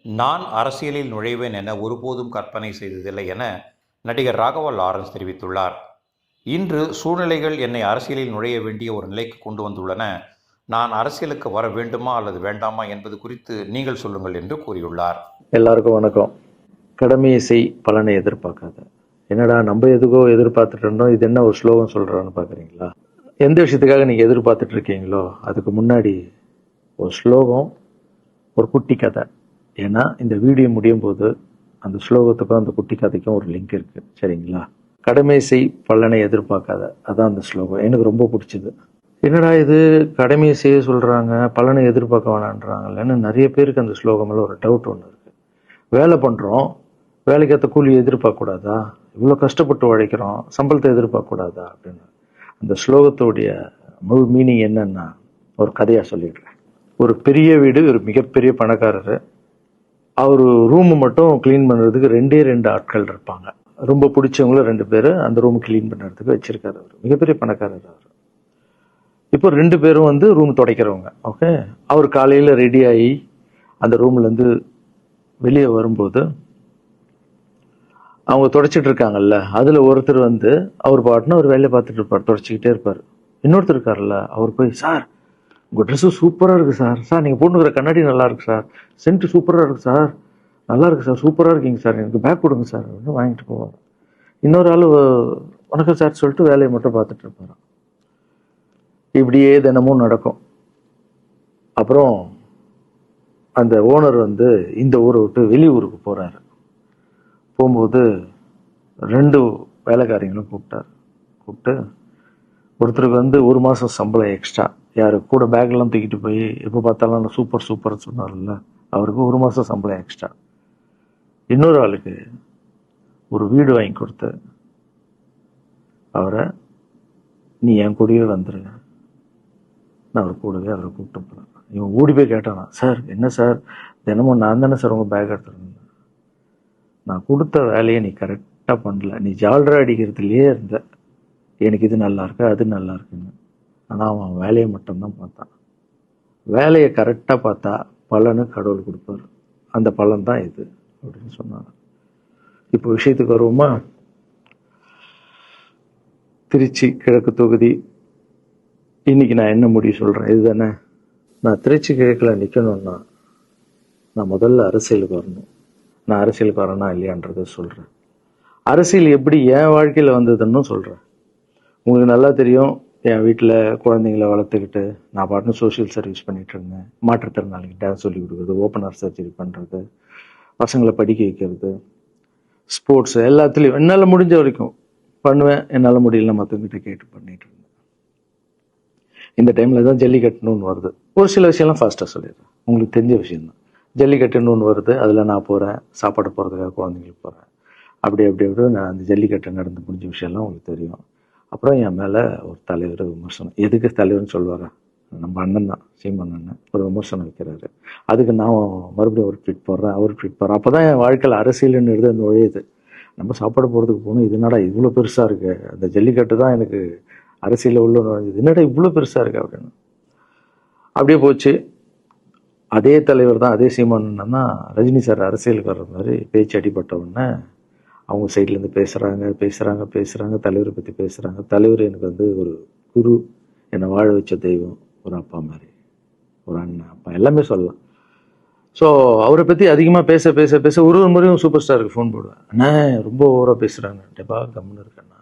நான் அரசியலில் நுழைவேன் என ஒருபோதும் கற்பனை செய்ததில்லை என நடிகர் ராகவா லாரன்ஸ் தெரிவித்துள்ளார். இன்று சூழ்நிலைகள் என்னை அரசியலில் நுழைய வேண்டிய ஒரு நிலைக்கு கொண்டு வந்துள்ளன. நான் அரசியலுக்கு வர வேண்டுமா அல்லது வேண்டாமா என்பது குறித்து நீங்கள் சொல்லுங்கள் என்று கூறியுள்ளார். எல்லாருக்கும் வணக்கம். கடமையை செய், பலனை எதிர்பார்க்காத. என்னடா நம்ம எதுக்கோ எதிர்பார்த்துட்டு இருந்தோம், இது என்ன ஒரு ஸ்லோகம் சொல்றான்னு பாக்குறீங்களா? எந்த விஷயத்துக்காக நீங்க எதிர்பார்த்துட்டு இருக்கீங்களோ அதுக்கு முன்னாடி ஒரு ஸ்லோகம், ஒரு குட்டி கதை. ஏன்னா இந்த வீடியோ முடியும் போது அந்த ஸ்லோகத்துக்கும் அந்த குட்டி கதைக்கும் ஒரு லிங்க் இருக்கு, சரிங்களா? கடமை செய், பலனை எதிர்பார்க்காத, அதான் அந்த ஸ்லோகம். எனக்கு ரொம்ப பிடிச்சது. என்னடா இது, கடமையை செய்ய சொல்றாங்க, பலனை எதிர்பார்க்க வேணான்றாங்கல்லன்னு நிறைய பேருக்கு அந்த ஸ்லோகம்ல ஒரு டவுட் ஒன்று இருக்கு. வேலை பண்றோம், வேலைக்கேற்ற கூலி எதிர்பார்க்க கூடாதா? இவ்வளோ கஷ்டப்பட்டு உழைக்கிறோம், சம்பளத்தை எதிர்பார்க்க கூடாதா அப்படின்னு. அந்த ஸ்லோகத்துடைய முழு மீனிங் என்னன்னா ஒரு கதையா சொல்லிடுறேன். ஒரு பெரிய வீடு, ஒரு மிகப்பெரிய பணக்காரர். அவர் ரூம் மட்டும் கிளீன் பண்றதுக்கு ரெண்டு ஆட்கள் இருப்பாங்க. ரொம்ப பிடிச்சவங்களும் 2 பேர் அந்த ரூம் கிளீன் பண்றதுக்கு வச்சிருக்காரு. அவர் மிகப்பெரிய பணக்காரர். அவர் இப்போ 2 பேரும் ரூம் துடைக்கிறவங்க. ஓகே, அவர் காலையில ரெடி ஆகி அந்த ரூம்ல இருந்து வெளியே வரும்போது அவங்க துடைச்சிட்டு இருக்காங்கல்ல, அதுல ஒருத்தர் அவர் பாட்டுன்னு ஒரு வேலையை பார்த்துட்டு இருப்பார், துடைச்சிக்கிட்டே இருப்பார். இன்னொருத்தர் இருக்காருல்ல, அவர் போய், சார் உங்க ட்ரெஸ்ஸு சூப்பரா இருக்கு சார், சார் நீங்க போட்டுக்கிற கண்ணாடி நல்லா இருக்கு சார், சென்ட் சூப்பரா இருக்கு சார், நல்லா இருக்கு சார், சூப்பரா இருக்கீங்க சார், எனக்கு பேக் கொடுங்க சார் அப்படின்னு வாங்கிட்டு போவார். இன்னொரு ஆள் வணக்கம் சார் சொல்லிட்டு வேலையை மட்டும் பார்த்துட்டு இருப்பாரு. இப்படியே தினமும் நடக்கும். அப்புறம் அந்த ஓனர் இந்த ஊரை விட்டு வெளியூருக்கு போறாரு. போகும்போது 2 வேலைக்காரங்களும் கூப்பிட்டு ஒருத்தருக்கு 1 மாசம் சம்பளம் எக்ஸ்ட்ரா. யாரு கூட பேக்லாம் தூக்கிட்டு போய் எப்போ பார்த்தாலும் சூப்பர் சூப்பர் சொன்னார்ல, அவருக்கு 1 மாசம் சம்பளம் எக்ஸ்ட்ரா. இன்னொரு ஆளுக்கு ஒரு வீடு வாங்கி கொடுத்து அவரை, நீ என் கூடவே வந்துருங்க, நான் அவர் கூடவே அவரை கூப்பிட்டு போறேன். இவன் ஓடி போய் கேட்டானா, சார் என்ன சார், தினமும் நான் தானே சார் உங்க பேக் எடுத்துருந்தேன், நான் கொடுத்த வேலையை நீ கரெக்டா பண்ணல, நீ ஜால்ரா அடிக்கிறதுலயே இருந்த, எனக்கு இது நல்லா இருக்கு அது நல்லா இருக்குன்னு. ஆனா அவன் வேலையை மட்டும்தான் பார்த்தான். வேலையை கரெக்டா பார்த்தா பலனு கடவுள் கொடுப்பாரு. அந்த பலன் தான் இது அப்படின்னு சொன்னாங்க. இப்போ விஷயத்துக்கு வருவோமா? திருச்சி கிழக்கு தொகுதி. இன்னைக்கு நான் என்ன முடிவு சொல்றேன் இதுதானே. நான் திருச்சி கிழக்குல நிக்கணும்னா நான் முதல்ல அரசியலுக்கு வரணும். நான் அரசியலுக்கு வரேனா இல்லையான்றத சொல்றேன். அரசியல் எப்படி என் வாழ்க்கையில வந்ததுன்னு சொல்றேன். உங்களுக்கு நல்லா தெரியும், என் வீட்டில் குழந்தைங்களை வளர்த்துக்கிட்டு நான் பாட்டுன்னு சோஷியல் சர்வீஸ் பண்ணிட்டு இருந்தேன். மாற்றுத்திறனாளிக்கு டான்ஸ் சொல்லி கொடுக்குறது, ஓப்பனர் சர்ஜரி பண்ணுறது, பசங்களை படிக்க வைக்கிறது, ஸ்போர்ட்ஸ் எல்லாத்துலேயும் என்னால் முடிஞ்ச வரைக்கும் பண்ணுவேன். என்னால் முடியல மற்றவங்கிட்ட கேட்டு பண்ணிட்டு இருந்தேன். இந்த டைமில் தான் ஜல்லிக்கட்டுன்னு வருது. ஒரு சில விஷயம்லாம் ஃபாஸ்ட்டாக சொல்லிடுறேன், உங்களுக்கு தெரிஞ்ச விஷயம்தான். ஜல்லிக்கட்டுன்னு வருது, அதில் நான் போகிறேன், சாப்பாடு போகிறதுக்காக குழந்தைங்களுக்கு போகிறேன். அப்படி நான் அந்த ஜல்லிக்கட்டு நடந்து முடிஞ்ச விஷயம்லாம் உங்களுக்கு தெரியும். அப்புறம் என் மேலே ஒரு தலைவர் விமர்சனம். எதுக்கு தலைவர்னு சொல்லுவாரா, நம்ம அண்ணன் தான், சீமான் அண்ணன் ஒரு விமர்சனம் வைக்கிறாரு. அதுக்கு நான் மறுபடியும் ஒரு ட்வீட் போடுறேன், அவர் ட்வீட் போடுறேன். அப்போ தான் என் வாழ்க்கையில் அரசியல்னு எழுத நுழையுது. நம்ம சாப்பாடு போகிறதுக்கு போகணும், இது என்னடா இவ்வளோ பெருசாக இருக்கு, அந்த ஜல்லிக்கட்டு தான் எனக்கு அரசியலில் உள்ள நுழைஞ்சது, என்னடா இவ்வளோ பெருசாக இருக்கு அப்படின்னு. அப்படியே போச்சு. அதே தலைவர் தான், அதே சீமான் அண்ணன் தான் ரஜினி சார் அரசியலுக்கு வர்ற மாதிரி பேச்சு அடிபட்ட உடனே அவங்க சைட்லேருந்து பேசுகிறாங்க, தலைவரை பற்றி பேசுகிறாங்க. தலைவர் எனக்கு ஒரு குரு, என்னை வாழ வச்ச தெய்வம், ஒரு அப்பா மாதிரி, ஒரு அண்ணன், அப்பா எல்லாமே சொல்லலாம். ஸோ அவரை பற்றி அதிகமாக பேச ஒரு முறையும் சூப்பர் ஸ்டாருக்கு ஃபோன் போடுவேன். அண்ணா ரொம்ப ஓவராக பேசுகிறாங்க, டெபா கம்முன்னு இருக்கண்ணா,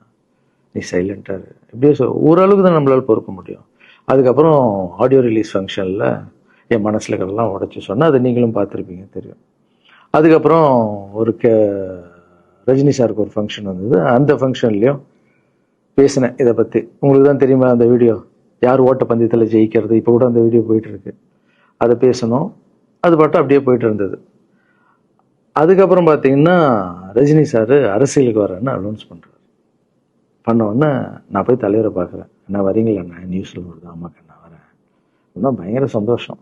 நீ சைலண்டாக இப்படியே ஓரளவுக்கு தான் நம்மளால் பொறுக்க முடியும். அதுக்கப்புறம் ஆடியோ ரிலீஸ் ஃபங்க்ஷனில் என் மனசில் இருக்கிறதெல்லாம் உடச்சி சொன்னேன். அதை நீங்களும் பார்த்துருப்பீங்க, தெரியும். அதுக்கப்புறம் ஒரு ரஜினி சாருக்கு ஒரு ஃபங்க்ஷன் வந்தது. அந்த ஃபங்க்ஷன்லையும் பேசினேன் இதை பற்றி. உங்களுக்கு தான் தெரியுமா அந்த வீடியோ, யார் ஓட்ட பந்தயத்தில் ஜெயிக்கிறது, இப்போ கூட அந்த வீடியோ போயிட்டு இருக்கு. அதை பேசணும், அது பாட்டும் அப்படியே போயிட்டு இருந்தது. அதுக்கப்புறம் பார்த்தீங்கன்னா ரஜினி சார் அரசியலுக்கு வரேன்னு அனௌன்ஸ் பண்ணுறாரு. பண்ண உடனே நான் போய் தலைவரை பார்க்குறேன். என்ன வரீங்களா, நான் நியூஸில் வருது, ஆமாக்கா நான் வரேன். இன்னும் பயங்கர சந்தோஷம்.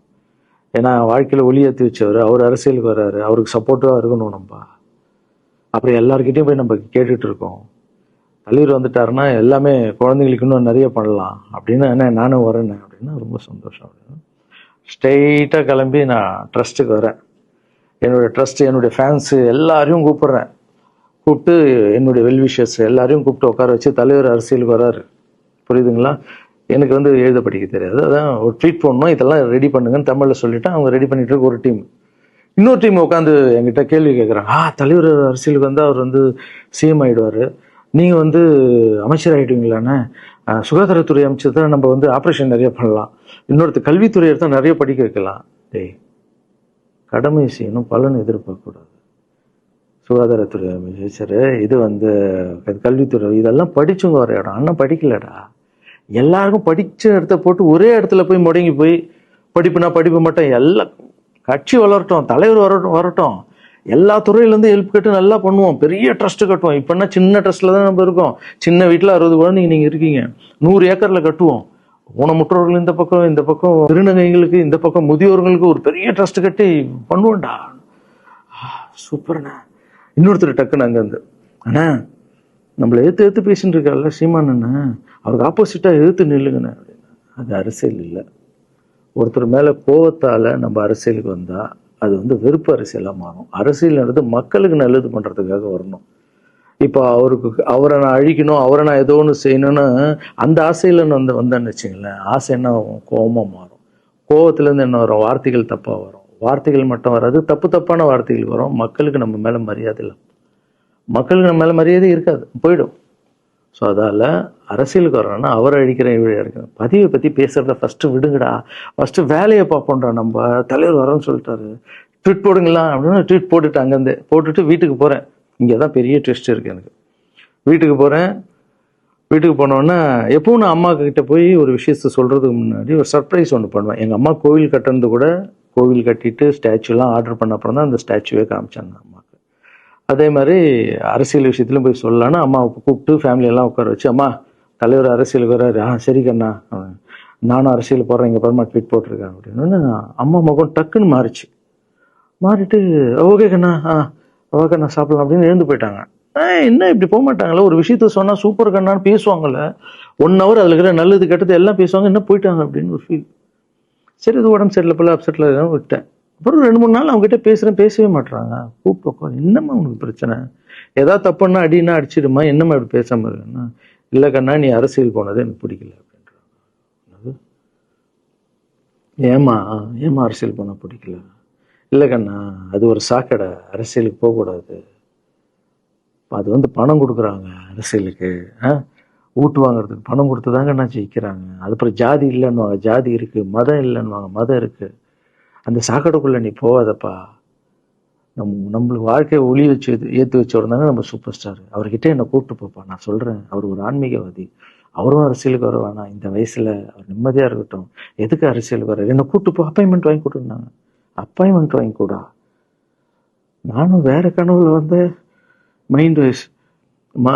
ஏன்னா வாழ்க்கையில் ஒளி ஏற்றி வச்சவர், அவர் அரசியலுக்கு வர்றாரு, அவருக்கு சப்போர்ட்டிவாக இருக்கணும் நம்ம. அப்புறம் எல்லாருக்கிட்டையும் போய் நம்ம கேட்டுட்டு இருக்கோம், தலைவர் வந்துட்டாருன்னா எல்லாமே குழந்தைங்களுக்கு இன்னும் நிறைய பண்ணலாம் அப்படின்னு. என்ன நானும் வரேன் அப்படின்னா ரொம்ப சந்தோஷம் அப்படின்னு ஸ்ட்ரெயிட்டாக கிளம்பி நான் ட்ரஸ்ட்டுக்கு வரேன். என்னுடைய ட்ரஸ்ட், என்னுடைய ஃபேன்ஸு எல்லாரையும் கூப்பிடுறேன். கூப்பிட்டு என்னுடைய வெல்விஷர்ஸ் எல்லாரையும் கூப்பிட்டு உட்கார வச்சு தலைவர் அரசியலுக்கு வராரு. புரியுதுங்களா? எனக்கு வந்து எழுத படிக்க தெரியாது. அதான் ஒரு ட்வீட் போடணும், இதெல்லாம் ரெடி பண்ணுங்கன்னு தமிழில் சொல்லிட்டு அவங்க ரெடி பண்ணிட்டு இருக்க ஒரு டீம். இன்னொரு டீம் உட்காந்து என்கிட்ட கேள்வி கேட்குறாங்க. தலைவர் அரசியலுக்கு வந்து அவர் வந்து சிஎம் ஆயிடுவாரு, நீங்க வந்து அமைச்சர் ஆயிடுவீங்களாண்ணே? சுகாதாரத்துறை அமைச்சர் தான், நம்ம வந்து ஆப்ரேஷன் நிறைய பண்ணலாம், இன்னொருத்த கல்வித்துறை எடுத்தால் நிறைய படிக்க வைக்கலாம். டேய், கடமை செய்யணும், பலன் எதிர்பார்க்க கூடாது. சுகாதாரத்துறை அமைச்சர், இது வந்து கல்வித்துறை, இதெல்லாம் படிச்சவங்க வர இடம். அண்ணன் படிக்கலடா. எல்லாருக்கும் படிச்ச இடத்த போட்டு ஒரே இடத்துல போய் முடங்கி போய் படிப்புனா படிப்பு மட்டும், எல்லாம் கட்சி வளரட்டும், தலைவர் வரட்டும், எல்லா துறையிலேருந்து ஹெல்ப் கேட்டு நல்லா பண்ணுவோம், பெரிய ட்ரஸ்ட் கட்டுவோம். இப்போன்னா சின்ன ட்ரஸ்ட்ல தான் நம்ம இருக்கோம். சின்ன வீட்டில் 60 குழந்தைங்க நீங்கள் இருக்கீங்க, 100 ஏக்கரில் கட்டுவோம். ஊனமுற்றோர்கள் இந்த பக்கம் திருநங்கைகளுக்கு இந்த பக்கம் முதியோர்களுக்கு ஒரு பெரிய ட்ரஸ்ட் கட்டி பண்ணுவோம்டா. சூப்பர்ண்ணா. இன்னொருத்தர் டக்குன்னு அங்கேருந்து, அண்ணா நம்மளை எதிர்த்து பேசிட்டு இருக்காருல்ல சீமான் அண்ணா, அவருக்கு ஆப்போசிட்டாக எதிர்த்து நில்லுங்கண்ணே அப்படின்னா. அது அரசியல் இல்லை. ஒருத்தர் மேலே கோவத்தால் நம்ம அரசியலுக்கு வந்தால் அது வந்து வெறுப்பு அரசியலாக மாறும். அரசியல்ன்றது மக்களுக்கு நல்லது பண்ணுறதுக்காக வரணும். இப்போ அவரை நான் அழிக்கணும், அவரை நான் ஏதோ ஒன்று செய்யணும்னு அந்த ஆசையில் வந்தேன்னு வச்சுங்களேன், ஆசை என்ன ஆகும்? கோபமாக மாறும். கோபத்துலேருந்து என்ன வரும்? வார்த்தைகள் தப்பாக வரும். வார்த்தைகள் மட்டும் வராது, தப்பான வார்த்தைகள் வரும். மக்களுக்கு நம்ம மேலே மரியாதை இல்லை, மக்களுக்கு நம்ம மேலே மரியாதை இருக்காது, போயிடும். ஸோ அதால் அரசியலுக்கு வரணும்னா அவரை அழிக்கிறேன் இவரை அழிக்கிறேன், பதிவை பற்றி பேசுகிறத ஃபஸ்ட்டு விடுங்கடா, ஃபஸ்ட்டு வேலையை பார்ப்போம்டா. நம்ம தலைவர் வரேன்னு சொல்லிட்டாரு, ட்வீட் போடுங்களா அப்படின்னு ட்வீட் போட்டுட்டு அங்கேருந்து போட்டுட்டு வீட்டுக்கு போகிறேன். இங்கே தான் பெரிய ட்விஸ்ட் இருக்குது எனக்கு. வீட்டுக்கு போகிறேன். வீட்டுக்கு போனோன்னா எப்பவும் நான் அம்மா கிட்ட போய் ஒரு விஷயத்த சொல்கிறதுக்கு முன்னாடி ஒரு சர்ப்ரைஸ் ஒன்று பண்ணுவேன். எங்கள் அம்மா கோவில் கட்டுறது கூட, கோவில் கட்டிட்டு ஸ்டாச்சுலாம் ஆர்டர் பண்ண அப்புறம் தான் அந்த ஸ்டாச்சுவே காமிச்சாங்க அம்மாவுக்கு. அதே மாதிரி அரசியல் விஷயத்துலையும் போய் சொல்லலான்னு அம்மாவை கூப்பிட்டு ஃபேமிலியெல்லாம் உட்கார வச்சு, அம்மா தலைவர் அரசியலுக்கு வர்றாரு, சரி கண்ணா, நானும் அரசியல் போடுறேன், இங்கே பரமா ட்வீட் போட்டிருக்கேன் அப்படின்னு. அம்மா முகம் டக்குன்னு மாறிட்டு ஓகே கண்ணா, ஓகே கண்ணா சாப்பிடலாம் அப்படின்னு எழுந்து போயிட்டாங்க. என்ன இப்படி போக மாட்டாங்களே, ஒரு விஷயத்த சொன்னால் சூப்பர் கண்ணான்னு பேசுவாங்கல்ல, 1 ஹவர் அதில் இருக்கிற நல்லது கெட்டது எல்லாம் பேசுவாங்க, என்ன போயிட்டாங்க அப்படின்னு ஒரு ஃபீல். சரி, இது உடம்பு சரியில்லை போல, அப்செட்டில் விட்டேன். அப்புறம் 2-3 நாள் அவங்ககிட்ட பேசவே மாட்டுறாங்க. கூப்பிட்டு, என்னம்மா உனக்கு பிரச்சனை, ஏதாவது தப்புன்னா அடின்னா அடிச்சிடுமா, என்னம்மா இப்படி பேசாம இருக்குன்னா, இல்லை கண்ணா நீ அரசியல் போனது எனக்கு பிடிக்கல அப்படின்றாங்க. ஏமா அரசியல் போன பிடிக்கல? இல்லை கண்ணா, அது ஒரு சாக்கடை, அரசியலுக்கு போகக்கூடாது, அது வந்து பணம் கொடுக்குறாங்க அரசியலுக்கு, ஊட்டு வாங்குறதுக்கு பணம் கொடுத்து தாங்க நான் ஜெயிக்கிறாங்க. அதுக்கப்புறம் ஜாதி இல்லைன்னுவாங்க, ஜாதி இருக்கு, மதம் இல்லைன்னுவாங்க, மதம் இருக்கு, அந்த சாக்கடைக்குள்ள நீ போகாதப்பா. நம்மளுக்கு வாழ்க்கையை ஒளி வச்சு ஏற்றி வச்சவர் தானே நம்ம சூப்பர் ஸ்டார், அவர்கிட்ட என்னை கூப்பிட்டு போப்பா, நான் சொல்கிறேன், அவர் ஒரு ஆன்மீகவாதி, அவரும் அரசியலுக்கு வர வேணாம், இந்த வயசில் அவர் நிம்மதியாக இருக்கட்டும், எதுக்கு அரசியலுக்கு வர, என்னை கூப்பிட்டு போ, அப்பாயின்மெண்ட் வாங்கி கொடுத்துருந்தாங்க. அப்பாயின்மெண்ட் வாங்கி கூடா? நானும் வேற கனவுல வந்து மைண்ட் வைஸ், அம்மா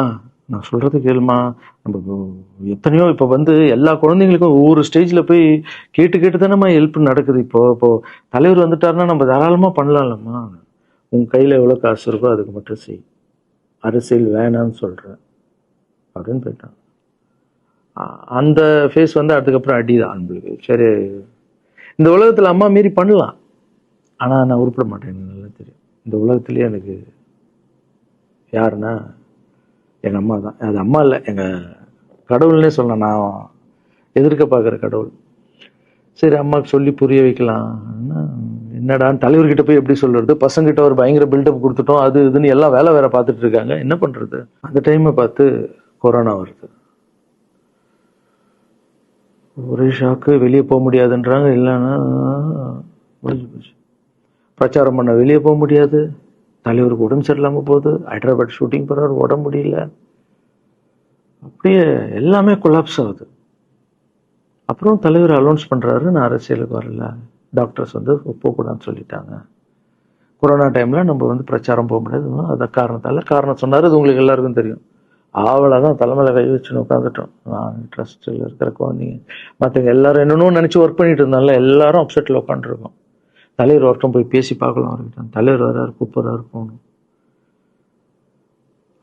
நான் சொல்கிறது கேளுமா, நம்ம எத்தனையோ இப்போ வந்து எல்லா குழந்தைங்களுக்கும் ஒவ்வொரு ஸ்டேஜில் போய் கேட்டு தானேம்மா ஹெல்ப் நடக்குது. இப்போ தலைவர் வந்துட்டாருன்னா நம்ம தாராளமாக பண்ணலாம்லம்மா, உன் கையில் எவ்வளோ காசு இருக்கோ அதுக்கு மட்டும் செய், அரசியல் வேணான்னு சொல்கிறேன் அப்படின்னு போயிட்டான். அந்த ஃபேஸ் வந்து அதுக்கப்புறம் அடிதான் நம்மளுக்கு. சரி, இந்த உலகத்தில் அம்மா மீறி பண்ணலாம், ஆனால் நான் உருப்பிட மாட்டேன், எனக்கு நல்லா தெரியும். இந்த உலகத்துலேயே எனக்கு யாருன்னா எங்கள் அம்மா தான். அது அம்மா இல்லை, எங்கள் கடவுள்னே சொல்லலாம், நான் எதிர்க்க பார்க்குற கடவுள். சரி, அம்மாவுக்கு சொல்லி புரிய வைக்கலாம், என்னடான்னு தலைவர்கிட்ட போய் எப்படி சொல்றது, பசங்கிட்ட ஒரு பயங்கர பில்டப் கொடுத்துட்டோம், அது இதுன்னு எல்லாம் வேற பார்த்துட்டு இருக்காங்க, என்ன பண்ணுறது. அந்த டைமை பார்த்து கொரோனா வருது, ஒரே ஷாக்கு, வெளியே போக முடியாதுன்றாங்க, இல்லைன்னா பிரச்சாரம் பண்ண வெளியே போக முடியாது, தலைவருக்கு உடம்பு சரியில்லாமல் போகுது, ஹைதராபாத் ஷூட்டிங் போகிறார், உடம்பு முடியல, அப்படியே எல்லாமே கொலாப்ஸ் ஆகுது. அப்புறம் தலைவர் அலௌன்ஸ் பண்ணுறாரு, நான் அரசியலுக்கு வரல, டாக்டர்ஸ் வந்து போகக்கூடாதுன்னு சொல்லிட்டாங்க, கொரோனா டைமில் நம்ம வந்து பிரச்சாரம் போக முடியாது, அதை காரணம் சொன்னார், அது உங்களுக்கு எல்லாருக்கும் தெரியும். அவ்வளோதான், தலைமையில் கை வச்சுன்னு உட்காந்துட்டோம். நான் ட்ரஸ்ட்டில் இருக்கிற குழந்தைங்க மற்றவங்க எல்லாரும் என்னென்னு நினச்சி ஒர்க் பண்ணிட்டு இருந்தால எல்லாரும் அப்செட்டில் உட்காந்துருக்கோம். தலைவர் ஒருத்தம் போய் பேசி பார்க்கலாம் அவர்கிட்ட, தலைவர் வர்றாரு, கூப்பிட்றாரு, போகணும்.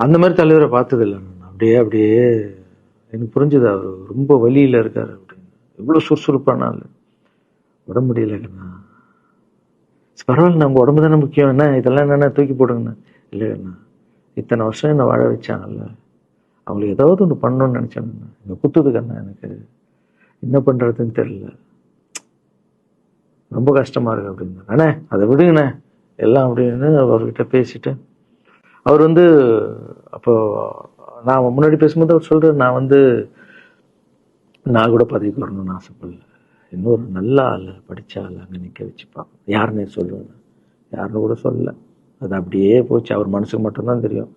அந்த மாதிரி தலைவரை பார்த்தது இல்லை நான். அப்படியே எனக்கு புரிஞ்சுது, அவர் ரொம்ப வலியில் இருக்கார் அப்படின்னு. எவ்வளோ சுறுசுறுப்பானால உடம்பு முடியலங்கண்ணா. பரவாயில்ல, நம்ம உடம்பு தானே முக்கியம், என்ன இதெல்லாம் என்னென்ன தூக்கி போடுங்கண்ணா. இல்லைண்ணா, இத்தனை வருஷம் என்னை வாழ வச்சாங்கல்ல, அவங்களுக்கு ஏதாவது ஒன்று பண்ணணும்னு நினச்சேங்கண்ணா, இங்கே குத்துதுக்கண்ணா, எனக்கு என்ன பண்ணுறதுன்னு தெரியல, ரொம்ப கஷ்டமாக இருக்கு அப்படின்னு. அண்ணே அதை விடுங்கண்ணே எல்லாம் அப்படின்னு அவர்கிட்ட பேசிட்டு, அவர் வந்து அப்போ நான் முன்னாடி பேசும்போது அவர் சொல்கிறார், நான் கூட பதவிக்கு வரணும்னு ஆசைப்படல, இன்னொரு நல்ல ஆள் படித்த ஆள் அங்கே நிற்க வச்சு பார்க்கணும். யாருன்னே சொல்லுவேன், யாருன்னு கூட சொல்லலை. அது அப்படியே போச்சு, அவர் மனசுக்கு மட்டும்தான் தெரியும்,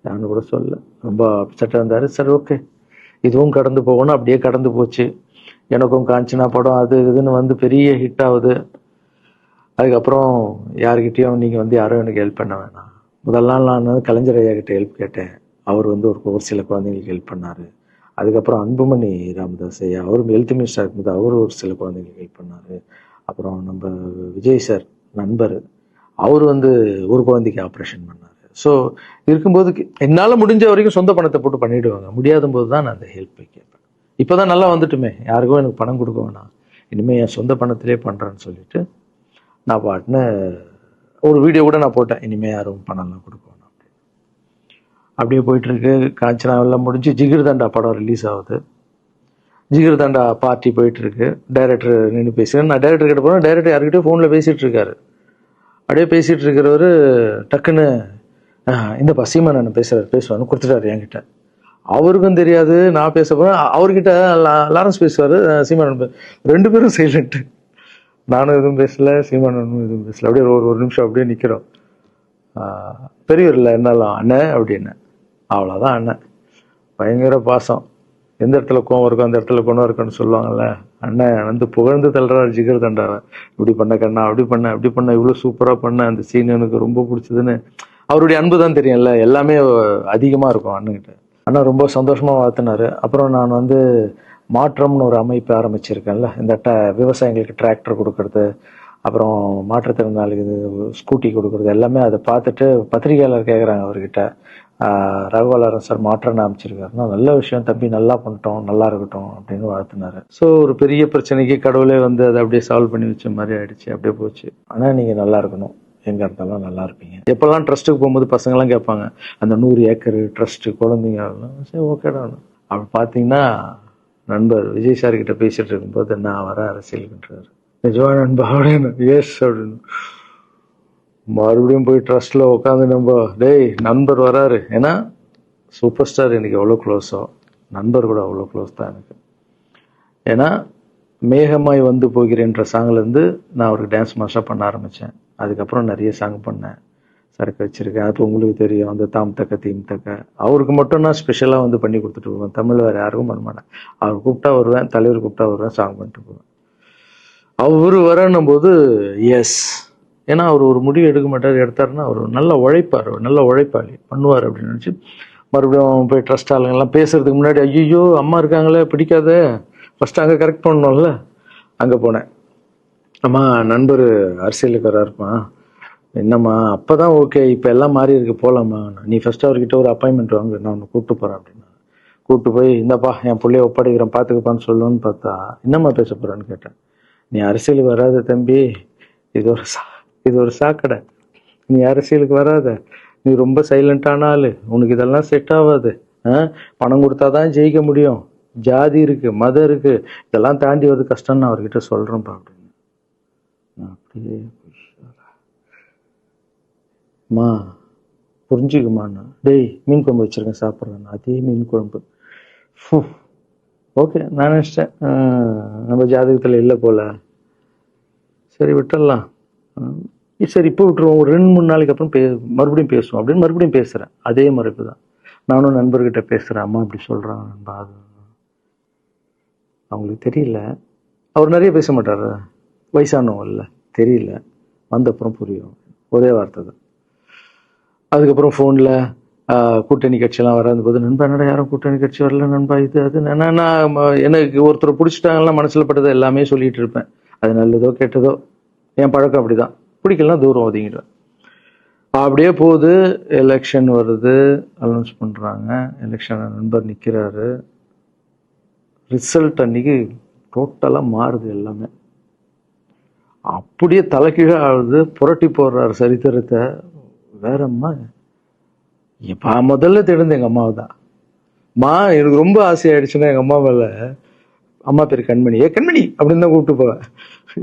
யாருன்னு கூட சொல்லலை. ரொம்ப அப்செட்டாக இருந்தார். சரி ஓகே, இதுவும் கடந்து போகணும். அப்படியே கடந்து போச்சு. எனக்கும் காஞ்சனா படம் அது இதுன்னு வந்து பெரிய ஹிட் ஆகுது. அதுக்கப்புறம் யாருக்கிட்டேயும் நீங்கள் யாரும் எனக்கு ஹெல்ப் பண்ண வேணாம். முதல் நாள் நான் வந்து கலைஞர் ஐயா கிட்ட ஹெல்ப் கேட்டேன். அவர் வந்து ஒரு சில குழந்தைங்களுக்கு ஹெல்ப் பண்ணார். அதுக்கப்புறம் அன்புமணி ராமதாஸ் ஐயா, அவரும் ஹெல்த் மினிஸ்டர் இருக்கும்போது அவர் ஒரு சில குழந்தைங்களுக்கு ஹெல்ப் பண்ணார். அப்புறம் நம்ம விஜய் சார் நண்பர், அவர் வந்து ஒரு குழந்தைக்கு ஆப்ரேஷன் பண்ணார். ஸோ இருக்கும்போது என்னால் முடிஞ்ச வரைக்கும் சொந்த பணத்தை போட்டு பண்ணிவிடுவாங்க. முடியாத போது தான் நான் அந்த ஹெல்ப்பை கேட்பேன். இப்போ தான் நல்லா வந்துட்டுமே, யாருக்கும் எனக்கு பணம் கொடுக்க வேணாம், இனிமேல் என் சொந்த பணத்திலே பண்ணுறேன்னு சொல்லிட்டு நான் பாட்டுன்னு ஒரு வீடியோ கூட நான் போட்டேன், இனிமேல் யாரும் பணம்லாம் கொடுக்க வேணாம் அப்படின்னு. அப்படியே போயிட்டுருக்கு. காஞ்சனா எல்லாம் முடிஞ்சு ஜிகிர் தண்டா படம் ரிலீஸ் ஆகுது. ஜிகிர் தண்டா பார்ட்டி போயிட்டுருக்கு. டைரக்டர் நின்று பேசுகிறேன். நான் டைரக்டர் கிட்ட போனேன். டைரக்டர் யார்கிட்டயும் ஃபோனில் பேசிகிட்டு இருக்காரு. அப்படியே பேசிகிட்டு இருக்கிறவர் டக்குன்னு இந்த சீமான் நான் பேசுவான்னு கொடுத்துட்டாரு என்கிட்ட. அவருக்கும் தெரியாது நான் பேச போகிறேன். அவர்கிட்ட லாரன்ஸ் பேசுவார், சீமான் ரெண்டு பேரும் சைலண்ட்டு. நானும் எதுவும் பேசலை, சீமானும் எதுவும் பேசலை. அப்படியே ஒரு நிமிஷம் அப்படியே நிற்கிறோம். பெரியவர் இல்லை என்னாலும் அண்ணன் அப்படின்னு, அவ்வளோதான் அண்ணன். பயங்கர பாசம். எந்த இடத்துல கோவம் இருக்கும் அந்த இடத்துல குணம் இருக்குன்னு சொல்லுவாங்கல்ல. அண்ணன் வந்து புகழ்ந்து தள்ளுறாரு ஜிகர் தண்டாவை. இப்படி பண்ண கண்ணா, அப்படி பண்ண இவ்வளோ சூப்பராக பண்ண, அந்த சீன் எனக்கு ரொம்ப பிடிச்சதுன்னு. அவருடைய அன்பு தான் தெரியும்ல, எல்லாமே அதிகமாக இருக்கும் அண்ணன்கிட்ட. அண்ணா ரொம்ப சந்தோஷமாக வாழ்த்தினாரு. அப்புறம் நான் வந்து மாற்றம்னு ஒரு அமைப்பு ஆரம்பிச்சிருக்கேன்ல, இந்த விவசாயிகளுக்கு டிராக்டர் கொடுக்கறது, அப்புறம் மாற்றுத்திறனாளிக்கு ஸ்கூட்டி கொடுக்கறது, எல்லாமே அதை பார்த்துட்டு பத்திரிகையாளர் கேட்குறாங்க அவர்கிட்ட, ராகவலாரன் சார் மாற்றம்னு அமைச்சிருக்காருன்னா, நல்ல விஷயம் தம்பி, நல்லா பண்ணிட்டோம், நல்லா இருக்கட்டும் அப்படின்னு வாழ்த்தினாரு. ஸோ ஒரு பெரிய பிரச்சனைக்கு கடவுளே வந்து அதை அப்படியே சால்வ் பண்ணி வச்ச மாதிரி ஆயிடுச்சு. அப்படியே போச்சு. ஆனால் நீங்கள் நல்லா இருக்கணும், எங்கே இருந்தாலும் நல்லா இருப்பீங்க. எப்போல்லாம் ட்ரஸ்ட்டுக்கு போகும்போது பசங்களாம் கேட்பாங்க, அந்த 100 ஏக்கர் ட்ரஸ்ட்டு குழந்தைங்க, சரி ஓகேடா. அப்படி பார்த்தீங்கன்னா நண்பர் விஜய் சார் கிட்ட பேசிட்டு இருக்கும்போது நான் வர அரசியலுக்குன்றாரு. நிஜமா நண்பா அப்படின்னு. எஸ் அப்படின்னு. மறுபடியும் போய் ட்ரஸ்ட்ல உட்காந்து நம்ம டேய் நண்பர் வராரு. ஏன்னா சூப்பர் ஸ்டார் எனக்கு எவ்வளோ க்ளோஸோ, நண்பர் கூட அவ்வளோ க்ளோஸ் தான் எனக்கு. ஏன்னா மேகமாய் வந்து போகிறேன்ற சாங்லேருந்து நான் அவருக்கு டான்ஸ் மாஸ்டராக பண்ண ஆரம்பித்தேன். அதுக்கப்புறம் நிறைய சாங் பண்ணேன், சரக்கு வச்சிருக்கேன். அது உங்களுக்கு தெரியும், அந்த தாம் தக்க தீம் தக்க. அவருக்கு மட்டும் நான் ஸ்பெஷலாக வந்து பண்ணி கொடுத்துட்டு போவேன். தமிழ் வேறு யாருக்கும் பண்ண மாட்டேன். அவர் கூப்பிட்டா வருவேன், தலைவர் கூப்பிட்டா வருவேன், சாங் பண்ணிட்டு போவேன். அவர் வரணும் போது எஸ், ஏன்னா அவர் ஒரு முடிவு எடுக்க மாட்டார், எடுத்தாருன்னா அவர் நல்லா உழைப்பார், நல்ல உழைப்பாளி, பண்ணுவார் அப்படின்னு நினச்சி மறுபடியும் போய் ட்ரஸ்ட் ஆளுங்கெல்லாம் பேசுறதுக்கு முன்னாடி, ஐயோ அம்மா இருக்காங்களே பிடிக்காத, ஃபர்ஸ்ட் அங்கே கரெக்ட் பண்ணணும்ல, அங்கே போனேன். அம்மா நண்பர் அரசியலுக்கு வராருப்பா, என்னம்மா அப்போதான் ஓகே, இப்போ எல்லாம் மாறி இருக்கு, போகலாமா, நீ ஃபர்ஸ்ட் அவர்கிட்ட ஒரு அப்பாயின்மெண்ட் வாங்க, நான் உன்னை கூப்பிட்டு போகிறேன் அப்படின்னா. கூப்பிட்டு போய் இந்தப்பா என் பிள்ளைய ஒப்படைக்கிறேன் பார்த்துக்கப்பான்னு சொல்லணும்னு பார்த்தா, என்னம்மா பேச போகிறான்னு கேட்டேன். நீ அரசியலுக்கு வராத தம்பி, இது ஒரு சாக்கடை, நீ அரசியலுக்கு வராத, நீ ரொம்ப சைலண்டான ஆளு, உனக்கு இதெல்லாம் செட் ஆகாது, பணம் கொடுத்தாதான் ஜெயிக்க முடியும், ஜாதி இருக்கு, மதம் இருக்கு, இதெல்லாம் தாண்டி வருது கஷ்டம்னு நான் அவர்கிட்ட சொல்றேன்ப்பா அப்படின்னு. அப்படியே மா புரிஞ்சுக்குமாண்ணா, டேய் மீன் குழம்பு வச்சிருக்கேன் சாப்பிட்றேன், அதே மீன் குழம்பு. ஓகே நான் நினச்சிட்டேன் நம்ம ஜாதகத்தில் இல்லை போல, சரி விட்டுடலாம், சரி இப்போ விட்டுருவோம், ஒரு 2-3 நாளைக்கு அப்புறம் மறுபடியும் பேசுவோம் அப்படின்னு மறுபடியும் பேசுகிறேன். அதே மறுப்பு தான். நானும் நண்பர்கிட்ட பேசுகிறேன், அம்மா இப்படி சொல்கிறாங்க நண்பா, அது அவங்களுக்கு தெரியல, அவர் நிறைய பேச மாட்டார், வயசானவங்க இல்லை, தெரியல, வந்தப்புறம் புரியும், ஒரே வார்த்தை தான். அதுக்கப்புறம் ஃபோனில் கூட்டணி கட்சியெல்லாம் வராது போது, நண்பா என்னடா யாரும் கூட்டணி கட்சி வரல நண்பா, இது அது நான் எனக்கு ஒருத்தர் பிடிச்சிட்டாங்கலாம் மனசில் பட்டதை எல்லாமே சொல்லிட்டு இருப்பேன். அது நல்லதோ கெட்டதோ, என் பழக்கம் அப்படி தான், பிடிக்கலாம் தூரம் ஒதுங்கிடுவேன். அப்படியே போகுது. எலெக்ஷன் வருது, அனௌன்ஸ் பண்ணுறாங்க, எலெக்ஷன் நண்பர் நிற்கிறாரு. ரிசல்ட் அன்னைக்கு டோட்டலாக மாறுது எல்லாமே. அப்படியே தலைக்கீழ ஆகுது, புரட்டி போடுறாரு சரித்திரத்தை. வேற அம்மா இப்ப முதல்ல தேடுந்து எங்க அம்மாவை தான். எனக்கு ரொம்ப ஆசையாயிடுச்சுன்னா எங்க அம்மா மேல, அம்மா பேரு கண்மணி, கண்மணி அப்படின்னு தான் கூப்பிட்டு போவேன்.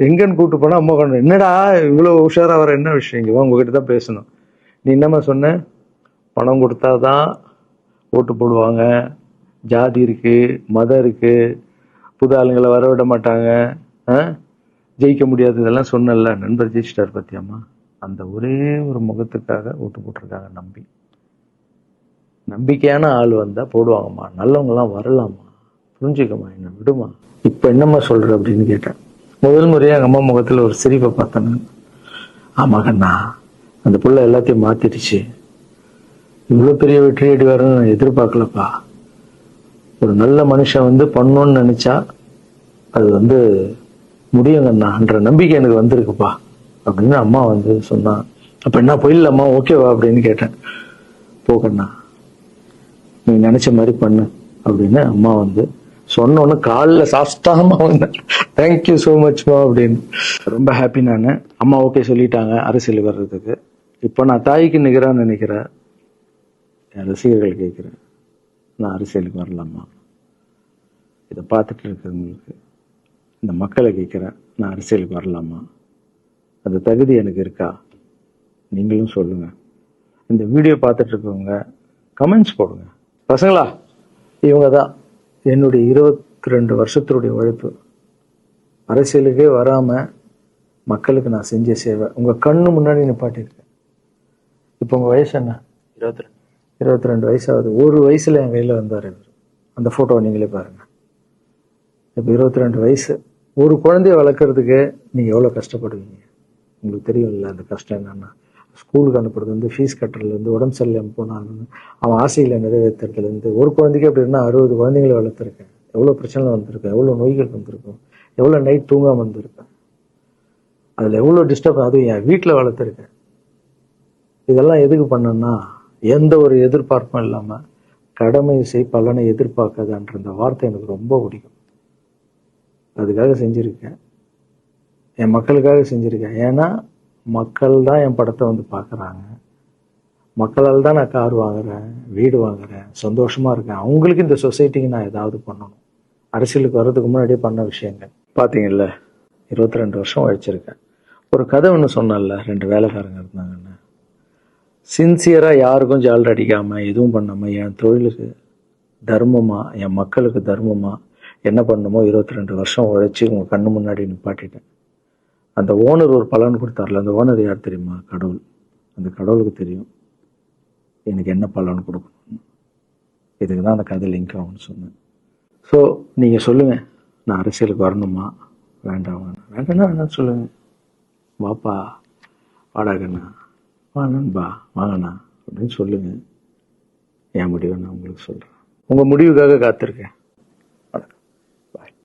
எங்கன்னு கூப்பிட்டு போனா அம்மா கொண்டு, என்னடா இவ்வளவு உஷாரா வர, என்ன விஷயம், இங்க வா, உங்ககிட்ட தான் பேசணும். நீ என்னம்மா சொன்ன, பணம் கொடுத்தாதான் ஓட்டு போடுவாங்க, ஜாதி இருக்கு, மதம் இருக்கு, புது ஆளுங்களை வர விட மாட்டாங்க, ஜெயிக்க முடியாது, இதெல்லாம் சொன்னல. நண்பர் ஜெயிச்சிட்டார் பத்தியாமா. அந்த ஒரே ஒரு முகத்துக்காக ஓட்டு போட்டிருக்காங்க. நம்பிக்கையான ஆள் வந்தா போடுவாங்கம்மா, நல்லவங்க எல்லாம் வரலாமா, புரிஞ்சுக்கம்மா, என்ன விடுமா. இப்ப என்னம்மா சொல்ற அப்படின்னு கேட்டேன். முதல் முறையா எங்க அம்மா முகத்துல ஒரு சிரிப்பை பார்த்தேன். ஆமா கண்ணா, அந்த புள்ள எல்லாத்தையும் மாத்திடுச்சு, இவ்வளவு பெரிய வெற்றி அடி வரணும்னு நான் எதிர்பார்க்கலப்பா. ஒரு நல்ல மனுஷன் பண்ணணும்னு நினைச்சா அது முடியுங்கண்ணான்ற நம்பிக்கை எனக்கு வந்திருக்குப்பா அப்படின்னு அம்மா சொன்னா. அப்ப என்ன போயிடலாமா, ஓகேவா அப்படின்னு கேட்டேன். போகண்ணா, நீ நினைச்ச மாதிரி பண்ணு அப்படின்னு அம்மா சொன்னோன்னு காலில் சாஸ்தாமா வந்தேன். தேங்க்யூ ஸோ மச்மா அப்படின்னு. ரொம்ப ஹாப்பி நான். அம்மா ஓகே சொல்லிட்டாங்க அரசியல் வர்றதுக்கு. இப்போ நான் தாய்க்கு நிகரான்னு நினைக்கிறேன். என் ரசிகர்கள் கேட்குறேன், நான் அரசியலுக்கு வரலாமா? இதை பார்த்துட்டு இருக்கிறவங்களுக்கு, இந்த மக்களை கேட்குறேன், நான் அரசியலுக்கு வரலாமா? அந்த தகுதி எனக்கு இருக்கா? நீங்களும் சொல்லுங்க. இந்த வீடியோ பார்த்துட்டு இருக்கவங்க கமெண்ட்ஸ் போடுங்க. பசங்களா, இவங்க தான் என்னுடைய 22 வருஷத்தினுடைய உழைப்பு. அரசியலுக்கே வராம மக்களுக்கு நான் செஞ்ச சேவை உங்க கண்ணு முன்னாடி நிப்பாட்டியிருக்கேன். இப்போ உங்க வயசு என்ன? 22 வயசாகுது. ஒரு வயசுல என் கையில வந்தார் இவர். அந்த போட்டோவை நீங்களே பாருங்க. இப்போ 22 வயசு. ஒரு குழந்தைய வளர்க்கறதுக்கு நீங்க எவ்வளவு கஷ்டப்படுவீங்க உங்களுக்கு தெரியும்ல. அந்த கஷ்டம் என்னன்னா, ஸ்கூலுக்கு அனுப்புறது ஃபீஸ் கட்டுறதுலேருந்து, உடம்பு சரியில்லாமல் போனாலும் அவன் ஆசைகளை நிறைவேற்றுறதுலேருந்து, ஒரு குழந்தைக்கு அப்படின்னா 60 குழந்தைங்களை வளர்த்துருக்கேன். எவ்வளோ பிரச்சனை வந்திருக்கேன், எவ்வளோ நோய்கள் வந்திருக்கும், எவ்வளோ நைட் தூங்காமல் வந்திருக்கேன், அதில் எவ்வளோ டிஸ்டர்ப், அதுவும் என் வீட்டில் வளர்த்துருக்கேன். இதெல்லாம் எதுக்கு பண்ணேன்னா, எந்த ஒரு எதிர்பார்ப்பும் இல்லாமல் கடமை செய் பலனை எதிர்பார்க்காதான்ற அந்த வார்த்தை எனக்கு ரொம்ப பிடிக்கும். அதுக்காக செஞ்சுருக்கேன், என் மக்களுக்காக செஞ்சுருக்கேன். ஏன்னா மக்கள் தான் என் படத்தை பார்க்குறாங்க. மக்களால் தான் நான் கார் வாங்குறேன், வீடு வாங்குறேன், சந்தோஷமா இருக்கேன். அவங்களுக்கு இந்த சொசைட்டிக்கு நான் ஏதாவது பண்ணணும். அரசியலுக்கு வர்றதுக்கு முன்னாடியே பண்ண விஷயங்கள் பார்த்தீங்கல்ல. 22 வருஷம் உழைச்சிருக்கேன். ஒரு கதை ஒன்று சொன்னால, 2 வேலைக்காரங்க இருந்தாங்கன்னு. சின்சியரா யாருக்கும் ஜால்ரா அடிக்காம, எதுவும் பண்ணாம, என் தொழிலுக்கு தர்மமா, என் மக்களுக்கு தர்மமா என்ன பண்ணணுமோ 22 வருஷம் உழைச்சி உங்க கண்ணு முன்னாடி நிப்பாட்டிட்டேன். அந்த ஓனர் ஒரு பலன் கொடுத்தார்ல, அந்த ஓனர் யார் தெரியுமா? கடவுள். அந்த கடவுளுக்கு தெரியும் எனக்கு என்ன பலன் கொடுக்கணும். இதுக்கு தான் அந்த கதை லிங்க் ஆகும்னு சொன்னேன். ஸோ நீங்கள் சொல்லுங்கள், நான் அரசியலுக்கு வரணுமா வேண்டாம்? வேண்டாம்னா வேணான்னு சொல்லுங்க. வாப்பா, வாடாகண்ணா, வா நண்பா, வாங்கண்ணா அப்படின்னு சொல்லுங்க. என் முடிவை நான் உங்களுக்கு சொல்கிறேன். உங்கள் முடிவுக்காக காத்திருக்கேன்.